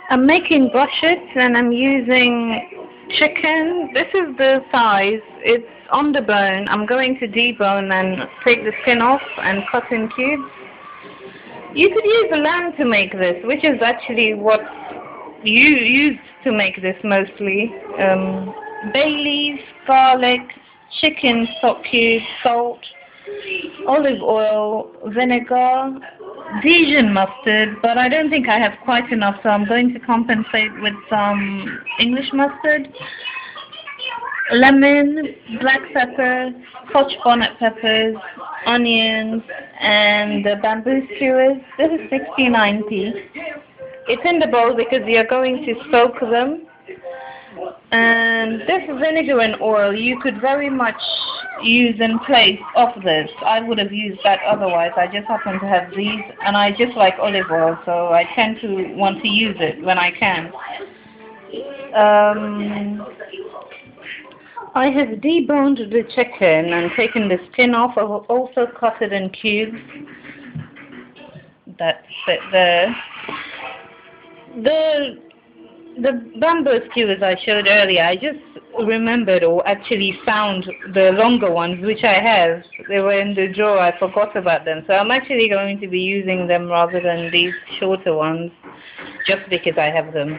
I'm making brochettes and I'm using chicken. This is the size. It's on the bone. I'm going to debone and take the skin off and cut in cubes. You could use lamb to make this, which is actually what you use to make this mostly. Bay leaves, garlic, chicken stock cubes, salt, olive oil, vinegar, Dijon mustard, but I don't think I have quite enough, so I'm going to compensate with some English mustard, lemon, black pepper, Scotch bonnet peppers, onions, and the bamboo skewers. This is 69p. It's in the bowl because you're going to soak them. And this vinegar and oil you could very much use in place of this. I would have used that otherwise. I just happen to have these, and I just like olive oil, so I tend to want to use it when I can. I have deboned the chicken and taken the skin off. I've also cut it in cubes. That's it there. The bamboo skewers I showed earlier, I just remembered or actually found the longer ones, which I have. They were in the drawer, I forgot about them. So I'm actually going to be using them rather than these shorter ones, just because I have them.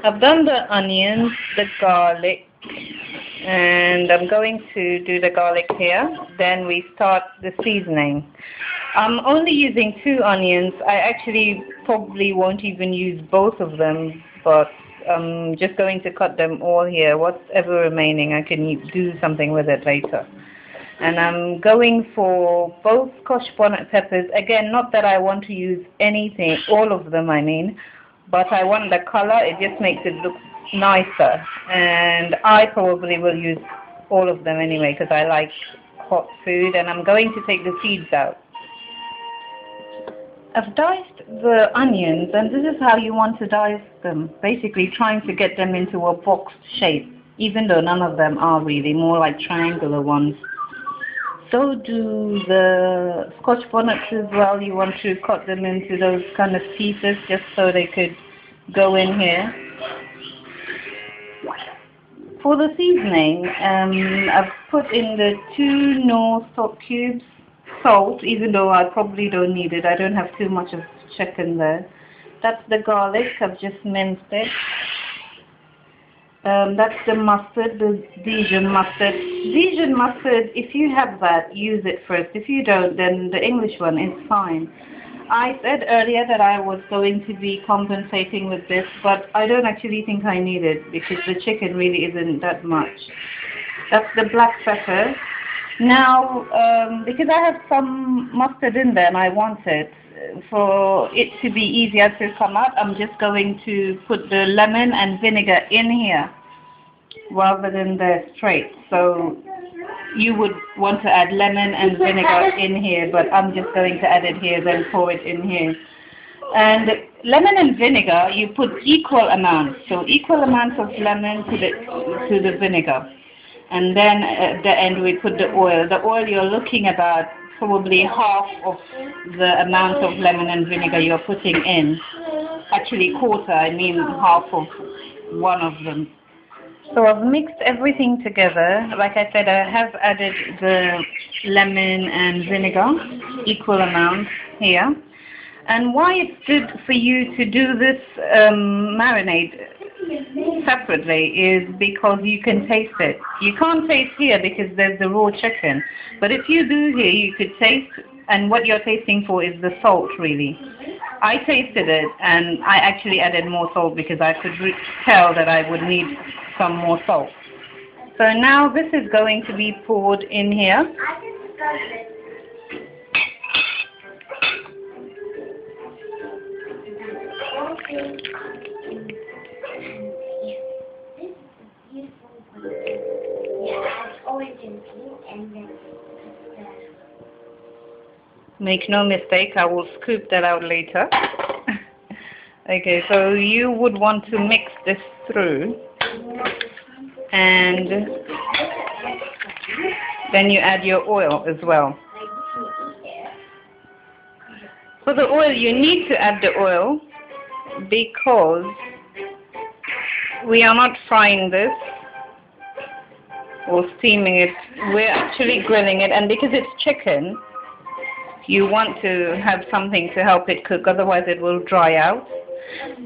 I've done the onions, the garlic, and I'm going to do the garlic here. Then we start the seasoning. I'm only using 2 onions. I actually probably won't even use both of them, but I'm just going to cut them all here. Whatever remaining, I can do something with it later. And I'm going for both Scotch bonnet peppers. Again, not that I want to use anything, all of them I mean, but I want the color. It just makes it look nicer. And I probably will use all of them anyway because I like hot food. And I'm going to take the seeds out. I've diced the onions, and this is how you want to dice them. Basically trying to get them into a boxed shape, even though none of them are really, more like triangular ones. So do the Scotch bonnets as well. You want to cut them into those kind of pieces just so they could go in here. For the seasoning, I've put in the 2 Knorr stock cubes, salt, even though I probably don't need it. I don't have too much of chicken there. That's the garlic. I've just minced it. That's the mustard, the Dijon mustard. Dijon mustard, if you have that, use it first. If you don't, then the English one is fine. I said earlier that I was going to be compensating with this, but I don't actually think I need it because the chicken really isn't that much. That's the black pepper. Now, because I have some mustard in there and I want it, for it to be easier to come out, I'm just going to put the lemon and vinegar in here rather than there straight. So you would want to add lemon and vinegar in here, but I'm just going to add it here, then pour it in here. And lemon and vinegar, you put equal amounts, so equal amounts of lemon to the vinegar. And then at the end we put the oil. The oil you're looking about probably half of the amount of lemon and vinegar you're putting in. Actually quarter, I mean half of one of them. So I've mixed everything together. Like I said, I have added the lemon and vinegar, equal amounts here. And why it's good for you to do this marinade separately is because you can taste it. You can't taste here because there's the raw chicken. But if you do here, you could taste, and what you're tasting for is the salt really. I tasted it and I actually added more salt because I could tell that I would need some more salt. So now this is going to be poured in here. Make no mistake, I will scoop that out later. Okay, so you would want to mix this through, and then you add your oil as well. For the oil, you need to add the oil because we are not frying this or steaming it. We're actually grilling it, and because it's chicken, you want to have something to help it cook, otherwise it will dry out.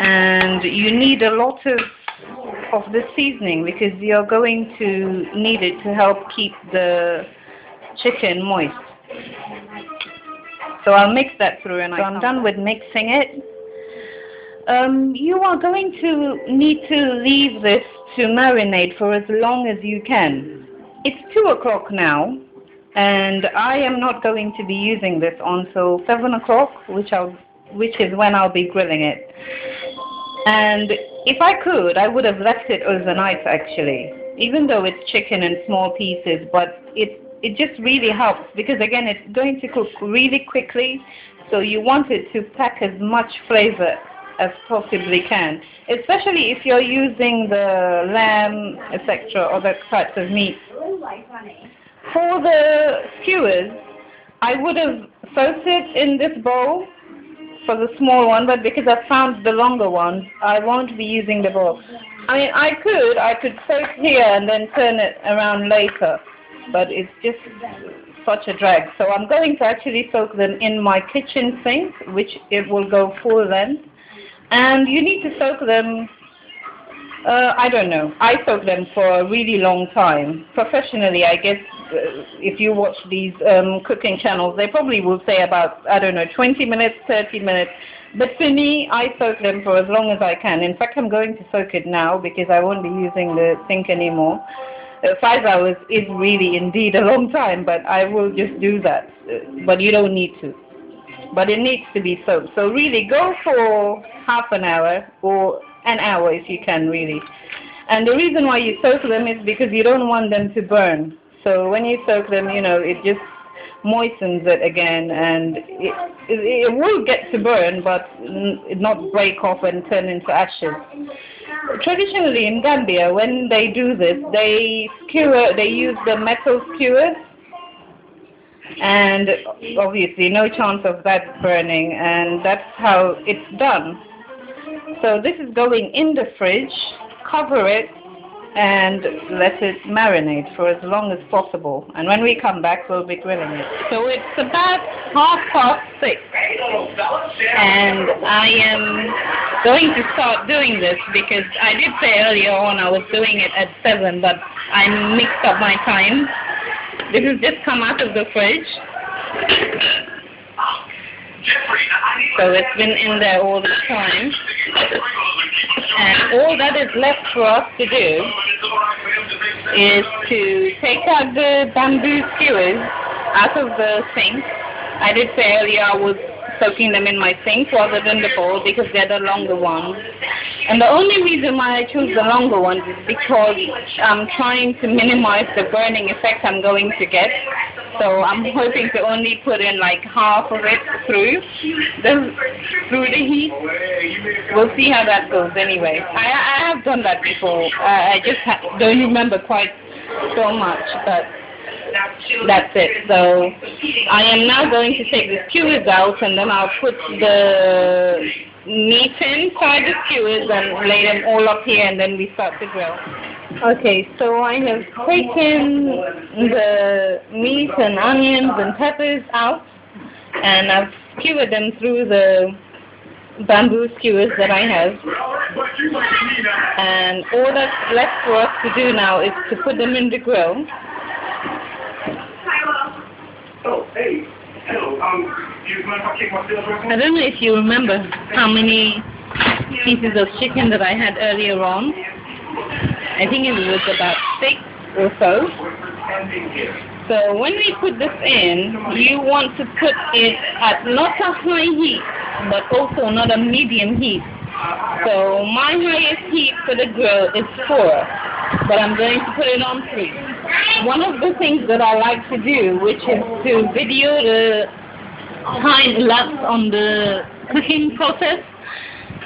And you need a lot of the seasoning because you're going to need it to help keep the chicken moist. So I'll mix that through, and I'm done with mixing it. You are going to need to leave this to marinate for as long as you can. It's 2 o'clock now, and I am not going to be using this until 7 o'clock, which is when I'll be grilling it. And if I could, I would have left it overnight actually, even though it's chicken in small pieces, but it just really helps because again it's going to cook really quickly, so you want it to pack as much flavor as possibly can, especially if you're using the lamb, etc., other types of meat. For the skewers, I would have soaked it in this bowl for the small one, but because I found the longer ones, I won't be using the bowl. I mean, I could soak here and then turn it around later, but it's just such a drag. So I'm going to actually soak them in my kitchen sink, which it will go full length. And you need to soak them, I don't know, I soak them for a really long time. Professionally, I guess, if you watch these cooking channels, they probably will say about, I don't know, 20 minutes, 30 minutes. But for me, I soak them for as long as I can. In fact, I'm going to soak it now because I won't be using the sink anymore. 5 hours is really indeed a long time, but I will just do that. But you don't need to. But it needs to be soaked. So really go for half an hour or an hour if you can really. And the reason why you soak them is because you don't want them to burn. So when you soak them, you know, it just moistens it again, and it will get to burn, but not break off and turn into ashes. Traditionally in Gambia, when they do this, they use the metal skewers, and obviously no chance of that burning, and that's how it's done. So this is going in the fridge, cover it, and let it marinate for as long as possible. And when we come back, we'll be grilling it. So it's about 6:30, and I am going to start doing this because I did say earlier on I was doing it at 7, but I mixed up my time. This has just come out of the fridge. So it's been in there all the time. And all that is left for us to do is to take out the bamboo skewers out of the sink. I did say earlier I was soaking them in my sink rather than the bowl because they're the longer ones. And the only reason why I choose the longer ones is because I'm trying to minimize the burning effect I'm going to get. So I'm hoping to only put in like half of it through the heat. We'll see how that goes anyway. I have done that before. I just don't remember quite so much, but that's it. So I am now going to take the skewers out, and then I'll put the meat inside the skewers and lay them all up here, and then we start to grill. Okay, so I have taken the meat and onions and peppers out, and I've skewered them through the bamboo skewers that I have. And all that's left for us to do now is to put them in the grill. I don't know if you remember how many pieces of chicken that I had earlier on. I think it was about 6 or so. So when we put this in, you want to put it at not a high heat, but also not a medium heat. So my highest heat for the grill is 4, but I'm going to put it on 3. One of the things that I like to do, which is to video the time elapsed on the cooking process,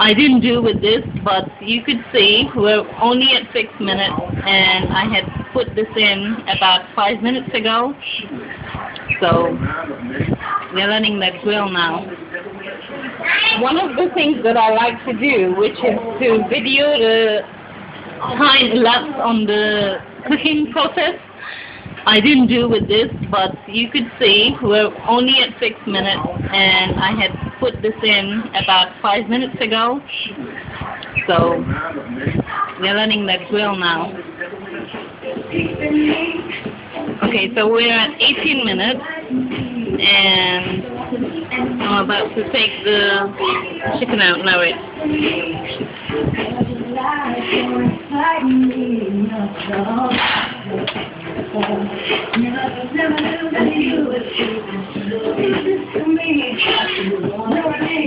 I didn't do with this, but you could see we're only at 6 minutes, and I had put this in about 5 minutes ago. So we're letting that grill now. one of the things that I like to do, which is to video the time elapsed on the cooking process. I didn't do with this, but you could see we're only at 6 minutes, and I had put this in about 5 minutes ago. So we're running that grill now. Okay, so we're at 18 minutes, and I'm about to take the chicken out now.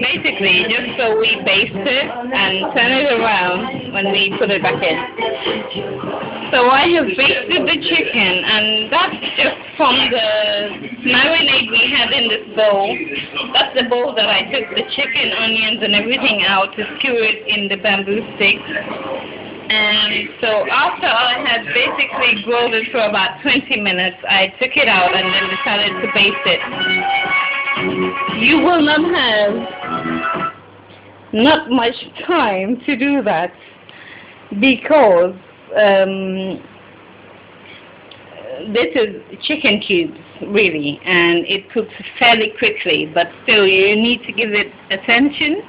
Basically, just so we baste it and turn it around when we put it back in. So I have basted the chicken, and that's just from the marinade we had in this bowl. That's the bowl that I took the chicken, onions, and everything out to skewer it in the bamboo stick. And so after I had basically grilled it for about 20 minutes, I took it out and then decided to baste it. You will not have not much time to do that because this is chicken cubes really, and it cooks fairly quickly, but still you need to give it attention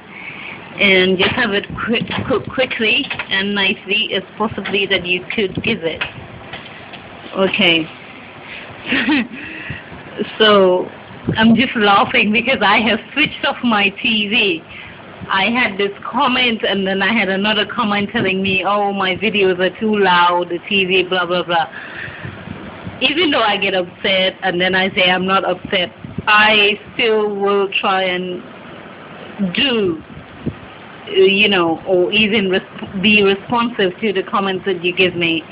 and just have it cook quickly and nicely as possibly that you could give it. Okay. So I'm just laughing because I have switched off my TV. I had this comment, and then I had another comment telling me, oh, my videos are too loud, the TV, blah, blah, blah. Even though I get upset and then I say I'm not upset, I still will try and do, you know, or even be responsive to the comments that you give me.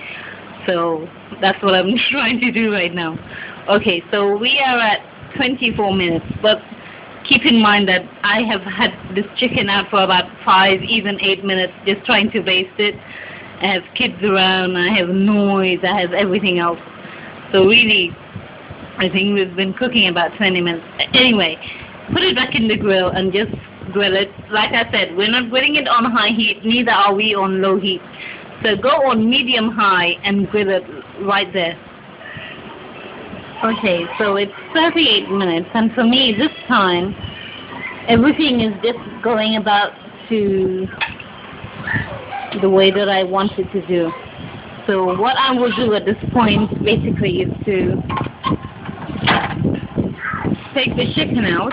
So that's what I'm trying to do right now. Okay, so we are at 24 minutes, but keep in mind that I have had this chicken out for about 5, even 8 minutes, just trying to baste it. I have kids around, I have noise, I have everything else. So really, I think we've been cooking about 20 minutes. Anyway, put it back in the grill and just grill it. Like I said, we're not grilling it on high heat, neither are we on low heat. So go on medium high and grill it right there. Okay, so it's 38 minutes, and for me this time, everything is just going about to the way that I want it to do. So what I will do at this point basically is to take the chicken out,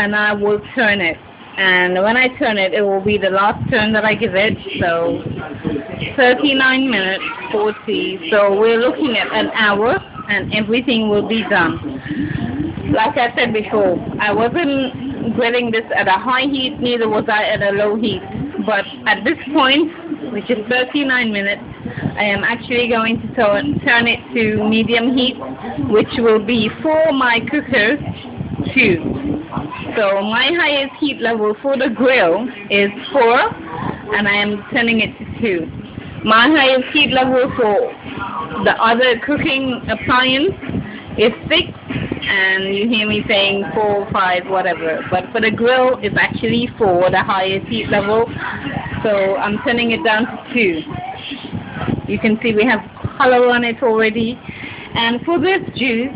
and I will turn it. And when I turn it, it will be the last turn that I give it. So 39 minutes, 40. So we're looking at an hour, and everything will be done. Like I said before, I wasn't grilling this at a high heat, neither was I at a low heat. But at this point, which is 39 minutes, I am actually going to turn it to medium heat, which will be for my cooker 2. So my highest heat level for the grill is 4, and I am turning it to 2. My highest heat level for the other cooking appliance is 6, and you hear me saying 4, 5, whatever. But for the grill, it's actually 4, the highest heat level. So I'm turning it down to 2. You can see we have color on it already. And for this juice,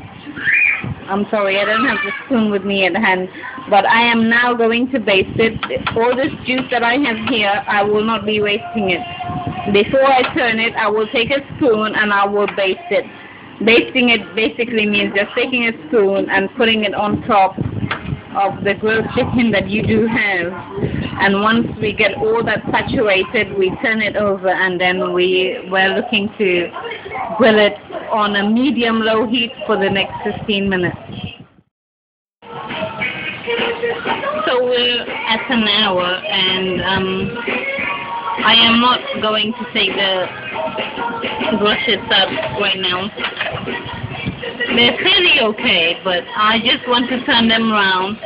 I'm sorry, I don't have the spoon with me at hand, but I am now going to baste it. All this juice that I have here, I will not be wasting it. Before I turn it, I will take a spoon and I will baste it. Basting it basically means just taking a spoon and putting it on top of the grilled chicken that you do have. And once we get all that saturated, we turn it over, and then we're looking to grill it on a medium-low heat for the next 15 minutes. So we're at an hour, and I am not going to take the Courgettes up right now. They're fairly okay, but I just want to turn them around,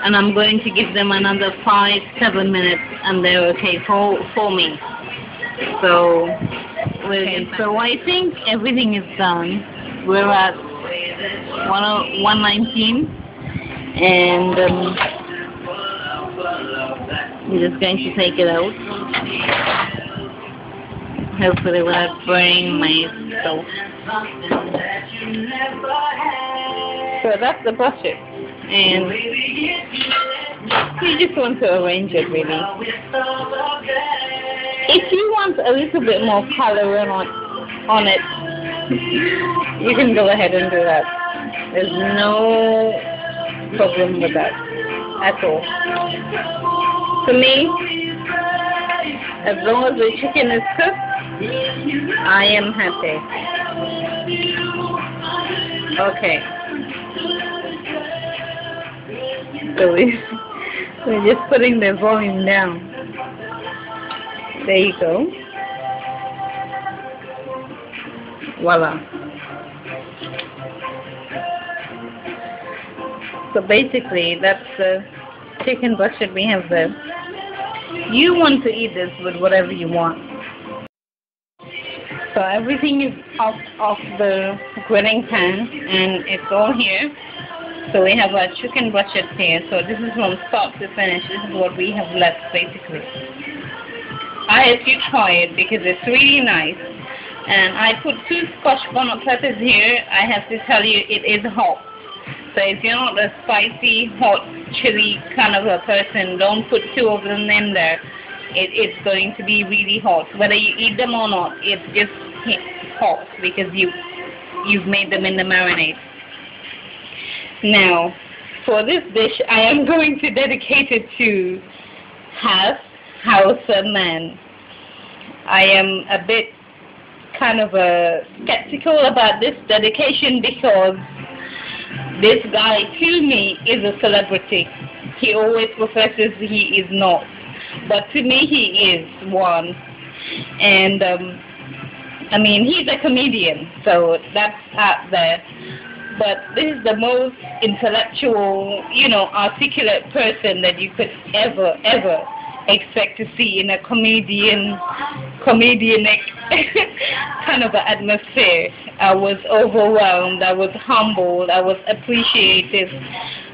and I'm going to give them another 5-7 minutes, and they're okay for me. So, so I think everything is done. We're at 119, and I'm just going to take it out. Hopefully without burning myself. So that's the butter. And you just want to arrange it really. If you want a little bit more color on it, you can go ahead and do that. There's no problem with that at all. For me, as long as the chicken is cooked, I am happy. Okay. So we're just putting the volume down. There you go. Voila. So basically, that's the chicken butcher we have there. You want to eat this with whatever you want. So everything is off the grilling pan, and it's all here. So we have our chicken butcher here. So this is from start to finish. This is what we have left basically. I hope you try it because it's really nice. And I put 2 Scotch bonnet peppers here. I have to tell you, it is hot. So if you're not a spicy, hot, chili kind of a person, don't put 2 of them in there. It's going to be really hot. Whether you eat them or not, it's just hot because you've made them in the marinade. Now, for this dish, I am going to dedicate it to half Hausa man. I am a bit kind of skeptical about this dedication because this guy to me is a celebrity. He always professes he is not, but to me he is one. And I mean, he's a comedian, so that's out there. But this is the most intellectual, articulate person that you could ever expect to see in a comedianic kind of atmosphere. I was overwhelmed, I was humbled, I was appreciative.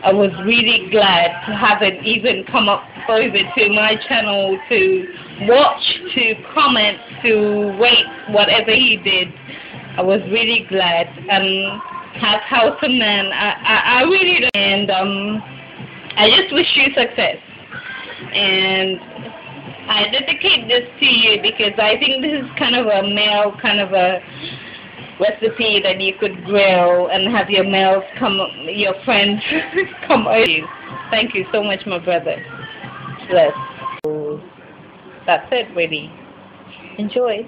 I was really glad to have it even come up over to my channel to watch, to comment, to rate whatever he did. I was really glad. And have Hausa man, I really don't. And I just wish you success. And I dedicate this to you because I think this is kind of a male kind of a recipe that you could grill and have your males come, your friends come over you. Thank you so much, my brother. Bless. That's it, really. Enjoy.